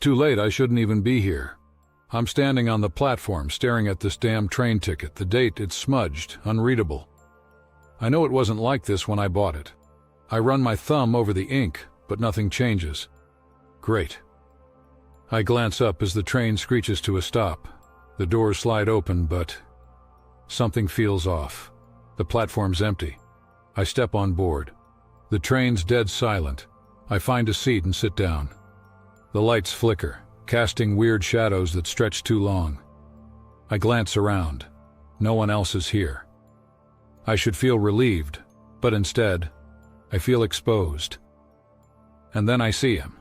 too late, I shouldn't even be here. I'm standing on the platform staring at this damn train ticket. The date, it's smudged, unreadable. I know it wasn't like this when I bought it. I run my thumb over the ink, but nothing changes. Great. I glance up as the train screeches to a stop. The doors slide open, but something feels off. The platform's empty. I step on board. The train's dead silent. I find a seat and sit down. The lights flicker, casting weird shadows that stretch too long. I glance around. No one else is here. I should feel relieved, but instead, I feel exposed. And then I see him.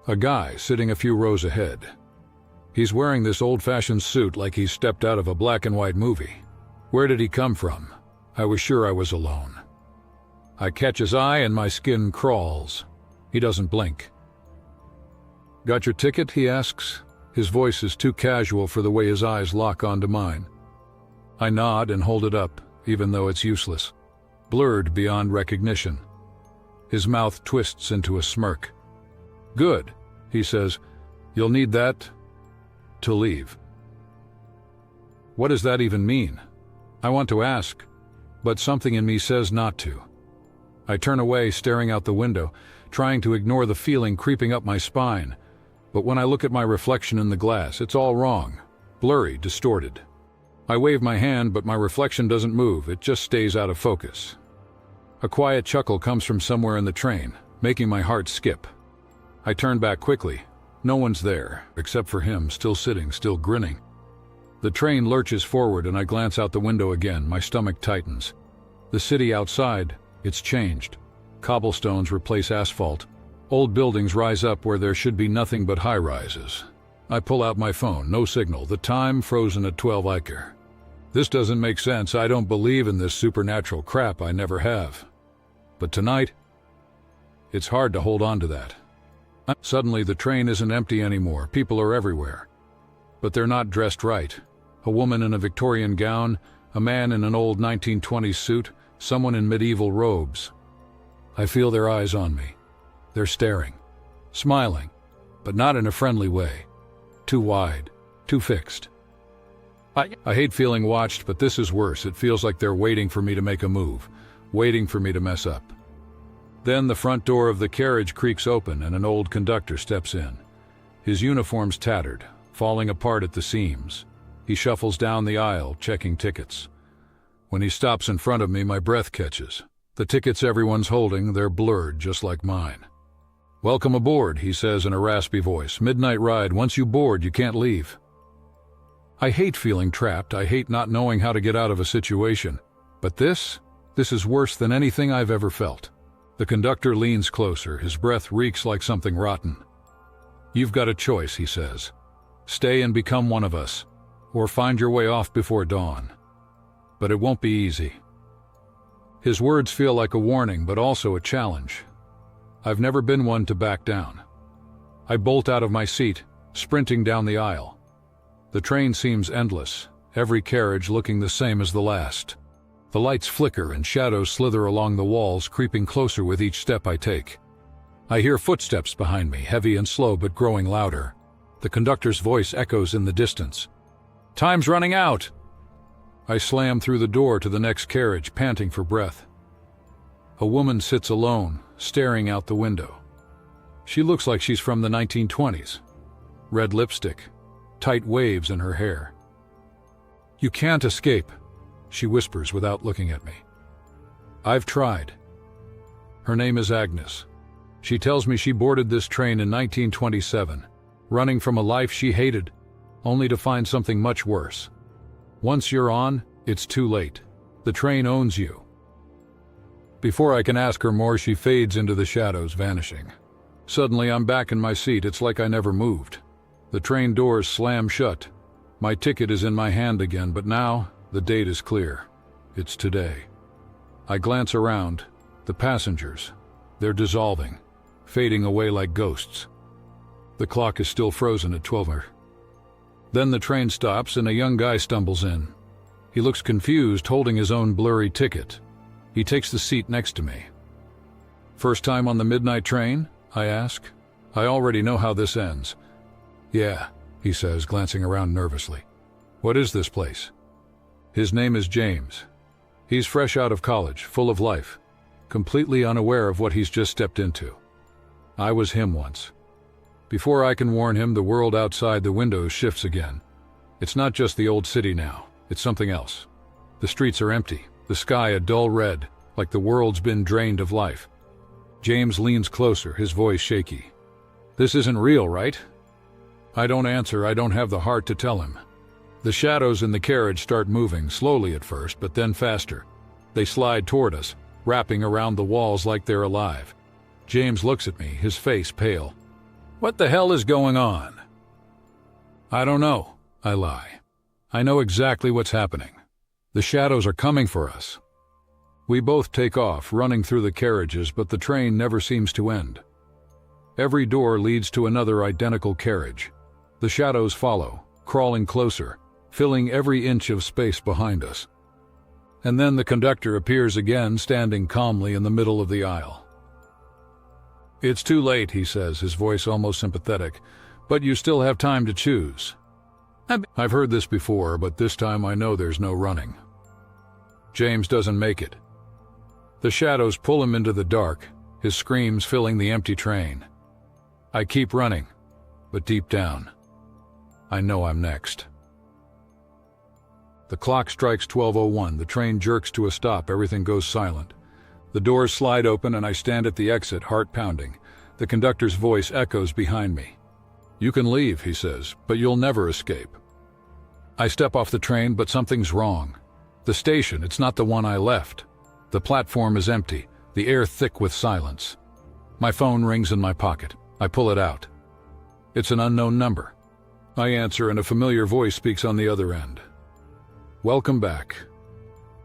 A guy sitting a few rows ahead. He's wearing this old-fashioned suit like he's stepped out of a black-and-white movie. Where did he come from? I was sure I was alone. I catch his eye and my skin crawls. He doesn't blink. "Got your ticket?" he asks. His voice is too casual for the way his eyes lock onto mine. I nod and hold it up, even though it's useless. Blurred beyond recognition. His mouth twists into a smirk. "Good," he says. "You'll need that to leave." What does that even mean? I want to ask, but something in me says not to. I turn away, staring out the window, trying to ignore the feeling creeping up my spine. But when I look at my reflection in the glass, it's all wrong. Blurry, distorted. I wave my hand, but my reflection doesn't move, it just stays out of focus. A quiet chuckle comes from somewhere in the train, making my heart skip. I turn back quickly. No one's there, except for him, still sitting, still grinning. The train lurches forward and I glance out the window again, my stomach tightens. The city outside, it's changed. Cobblestones replace asphalt. Old buildings rise up where there should be nothing but high-rises. I pull out my phone, no signal, the time frozen at 12 Iker. This doesn't make sense, I don't believe in this supernatural crap, I never have. But tonight, it's hard to hold on to that. Suddenly the train isn't empty anymore, people are everywhere. But they're not dressed right. A woman in a Victorian gown, a man in an old 1920s suit, someone in medieval robes. I feel their eyes on me. They're staring, smiling, but not in a friendly way. Too wide, too fixed. I hate feeling watched, but this is worse. It feels like they're waiting for me to make a move, waiting for me to mess up. Then the front door of the carriage creaks open and an old conductor steps in. His uniform's tattered, falling apart at the seams. He shuffles down the aisle, checking tickets. When he stops in front of me, my breath catches. The tickets everyone's holding, they're blurred just like mine. "Welcome aboard," he says in a raspy voice. "Midnight ride. Once you board, you can't leave." I hate feeling trapped. I hate not knowing how to get out of a situation. But this is worse than anything I've ever felt. The conductor leans closer. His breath reeks like something rotten. "You've got a choice," he says. "Stay and become one of us, or find your way off before dawn. But it won't be easy." His words feel like a warning, but also a challenge. I've never been one to back down. I bolt out of my seat, sprinting down the aisle. The train seems endless, every carriage looking the same as the last. The lights flicker and shadows slither along the walls, creeping closer with each step I take. I hear footsteps behind me, heavy and slow but growing louder. The conductor's voice echoes in the distance. "Time's running out!" I slam through the door to the next carriage, panting for breath. A woman sits alone, staring out the window. She looks like she's from the 1920s. Red lipstick, tight waves in her hair. "You can't escape," she whispers without looking at me. "I've tried." Her name is Agnes. She tells me she boarded this train in 1927, running from a life she hated, only to find something much worse. Once you're on, it's too late. The train owns you. Before I can ask her more, she fades into the shadows, vanishing. Suddenly, I'm back in my seat. It's like I never moved. The train doors slam shut. My ticket is in my hand again, but now, the date is clear. It's today. I glance around. The passengers. They're dissolving, fading away like ghosts. The clock is still frozen at 12. Then the train stops and a young guy stumbles in. He looks confused, holding his own blurry ticket. He takes the seat next to me. "First time on the midnight train?" I ask. I already know how this ends. Yeah, he says, glancing around nervously. What is this place? His name is James. He's fresh out of college, full of life, completely unaware of what he's just stepped into. I was him once. Before I can warn him, the world outside the windows shifts again. It's not just the old city now, it's something else. The streets are empty, the sky a dull red, like the world's been drained of life. James leans closer, his voice shaky. This isn't real, right? I don't answer, I don't have the heart to tell him. The shadows in the carriage start moving, slowly at first, but then faster. They slide toward us, wrapping around the walls like they're alive. James looks at me, his face pale. What the hell is going on? I don't know, I lie. I know exactly what's happening. The shadows are coming for us. We both take off, running through the carriages, but the train never seems to end. Every door leads to another identical carriage. The shadows follow, crawling closer, filling every inch of space behind us. And then the conductor appears again, standing calmly in the middle of the aisle. It's too late, he says, his voice almost sympathetic, but you still have time to choose. I've heard this before, but this time I know there's no running. James doesn't make it. The shadows pull him into the dark, his screams filling the empty train. I keep running, but deep down, I know I'm next. The clock strikes 12:01, the train jerks to a stop, everything goes silent. The doors slide open and I stand at the exit, heart pounding. The conductor's voice echoes behind me. You can leave, he says, but you'll never escape. I step off the train, but something's wrong. The station, it's not the one I left. The platform is empty, the air thick with silence. My phone rings in my pocket. I pull it out. It's an unknown number. I answer and a familiar voice speaks on the other end. Welcome back.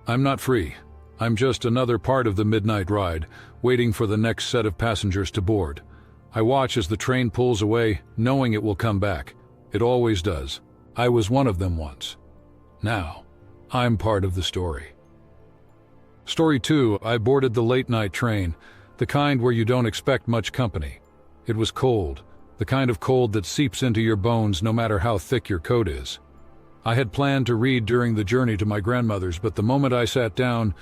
I'm not free. I'm just another part of the midnight ride, waiting for the next set of passengers to board. I watch as the train pulls away, knowing it will come back. It always does. I was one of them once. Now, I'm part of the story. Story 2, I boarded the late-night train, the kind where you don't expect much company. It was cold, the kind of cold that seeps into your bones no matter how thick your coat is. I had planned to read during the journey to my grandmother's, but the moment I sat down,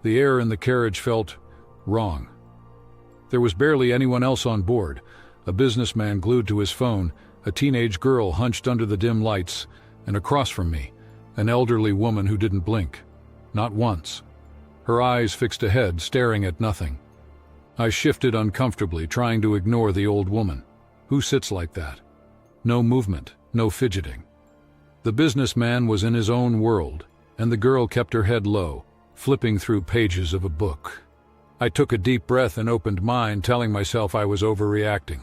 the air in the carriage felt wrong. There was barely anyone else on board, a businessman glued to his phone, a teenage girl hunched under the dim lights, and across from me, an elderly woman who didn't blink. Not once. Her eyes fixed ahead, staring at nothing. I shifted uncomfortably, trying to ignore the old woman. Who sits like that? No movement, no fidgeting. The businessman was in his own world, and the girl kept her head low, flipping through pages of a book. I took a deep breath and opened mine, telling myself I was overreacting.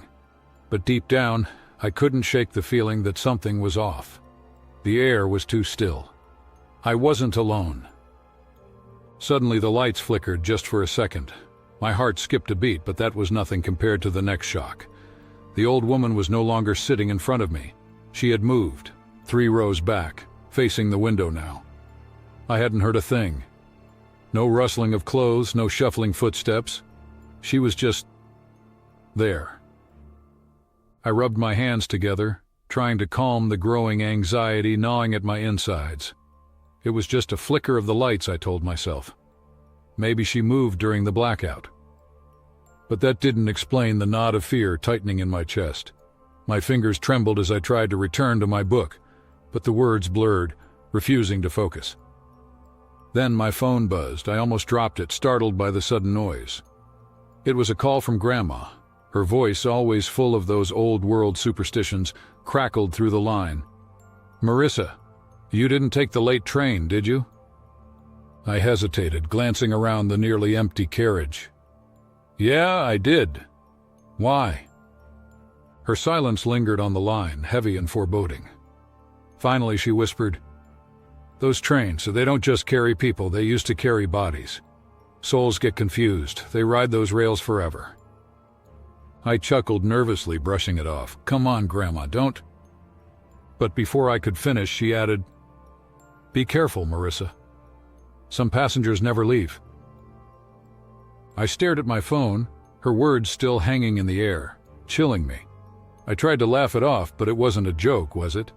But deep down, I couldn't shake the feeling that something was off. The air was too still. I wasn't alone. Suddenly the lights flickered just for a second. My heart skipped a beat, but that was nothing compared to the next shock. The old woman was no longer sitting in front of me. She had moved, 3 rows back, facing the window now. I hadn't heard a thing. No rustling of clothes, no shuffling footsteps. She was just there. I rubbed my hands together, trying to calm the growing anxiety gnawing at my insides. It was just a flicker of the lights, I told myself. Maybe she moved during the blackout. But that didn't explain the knot of fear tightening in my chest. My fingers trembled as I tried to return to my book, but the words blurred, refusing to focus. Then my phone buzzed. I almost dropped it, startled by the sudden noise. It was a call from Grandma. Her voice, always full of those old-world superstitions, crackled through the line. "Marissa, you didn't take the late train, did you?" I hesitated, glancing around the nearly empty carriage. "Yeah, I did. Why?" Her silence lingered on the line, heavy and foreboding. Finally, she whispered, "Those trains, they don't just carry people, they used to carry bodies. Souls get confused, they ride those rails forever." I chuckled nervously, brushing it off. "Come on, Grandma, don't..." But before I could finish, she added, "Be careful, Marissa. Some passengers never leave." I stared at my phone, her words still hanging in the air, chilling me. I tried to laugh it off, but it wasn't a joke, was it?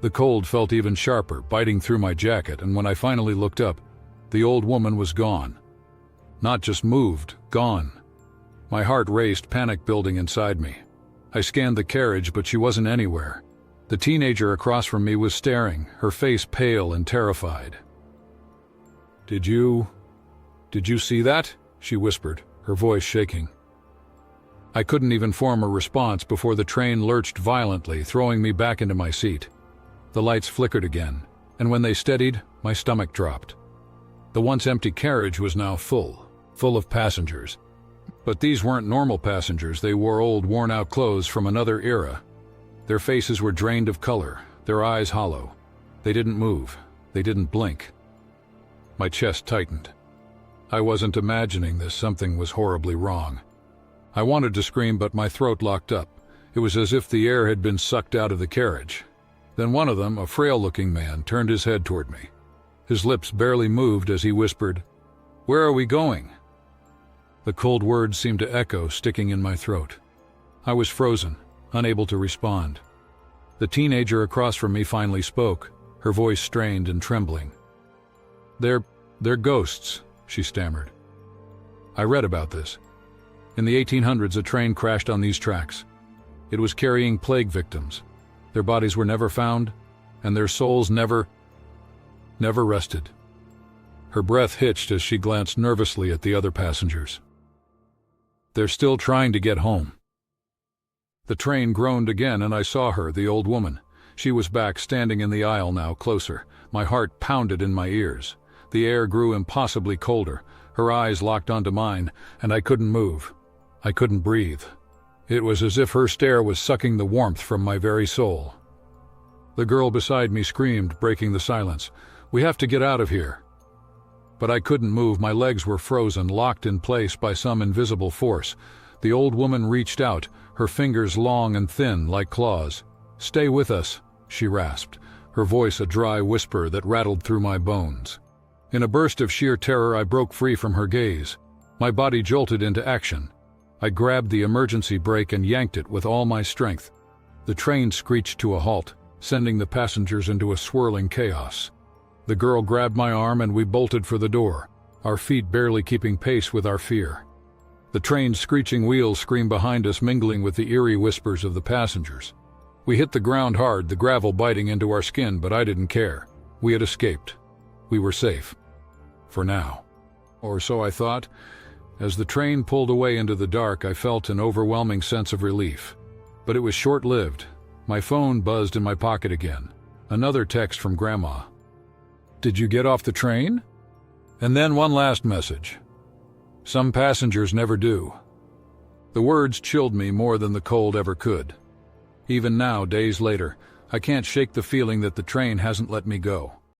The cold felt even sharper, biting through my jacket, and when I finally looked up, the old woman was gone. Not just moved, gone. My heart raced, panic building inside me. I scanned the carriage, but she wasn't anywhere. The teenager across from me was staring, her face pale and terrified. Did you see that?" she whispered, her voice shaking. I couldn't even form a response before the train lurched violently, throwing me back into my seat. The lights flickered again, and when they steadied, my stomach dropped. The once empty carriage was now full of passengers. But these weren't normal passengers. They wore old, worn-out clothes from another era. Their faces were drained of color, their eyes hollow. They didn't move. They didn't blink. My chest tightened. I wasn't imagining this. Something was horribly wrong. I wanted to scream, but my throat locked up. It was as if the air had been sucked out of the carriage. Then one of them, a frail-looking man, turned his head toward me. His lips barely moved as he whispered, "Where are we going?" The cold words seemed to echo, sticking in my throat. I was frozen, unable to respond. The teenager across from me finally spoke, her voice strained and trembling. They're ghosts," she stammered. "I read about this. In the 1800s, a train crashed on these tracks. It was carrying plague victims. Their bodies were never found, and their souls never rested." Her breath hitched as she glanced nervously at the other passengers. "They're still trying to get home." The train groaned again, and I saw her, the old woman. She was back, standing in the aisle now, closer. My heart pounded in my ears. The air grew impossibly colder. Her eyes locked onto mine, and I couldn't move. I couldn't breathe. It was as if her stare was sucking the warmth from my very soul. The girl beside me screamed, breaking the silence, "We have to get out of here." But I couldn't move. My legs were frozen, locked in place by some invisible force. The old woman reached out, her fingers long and thin like claws. "Stay with us," she rasped, her voice a dry whisper that rattled through my bones. In a burst of sheer terror, I broke free from her gaze. My body jolted into action. I grabbed the emergency brake and yanked it with all my strength. The train screeched to a halt, sending the passengers into a swirling chaos. The girl grabbed my arm and we bolted for the door, our feet barely keeping pace with our fear. The train's screeching wheels screamed behind us, mingling with the eerie whispers of the passengers. We hit the ground hard, the gravel biting into our skin, but I didn't care. We had escaped. We were safe. For now. Or so I thought. As the train pulled away into the dark, I felt an overwhelming sense of relief. But it was short-lived. My phone buzzed in my pocket again. Another text from Grandma. "Did you get off the train?" And then one last message. "Some passengers never do." The words chilled me more than the cold ever could. Even now, days later, I can't shake the feeling that the train hasn't let me go.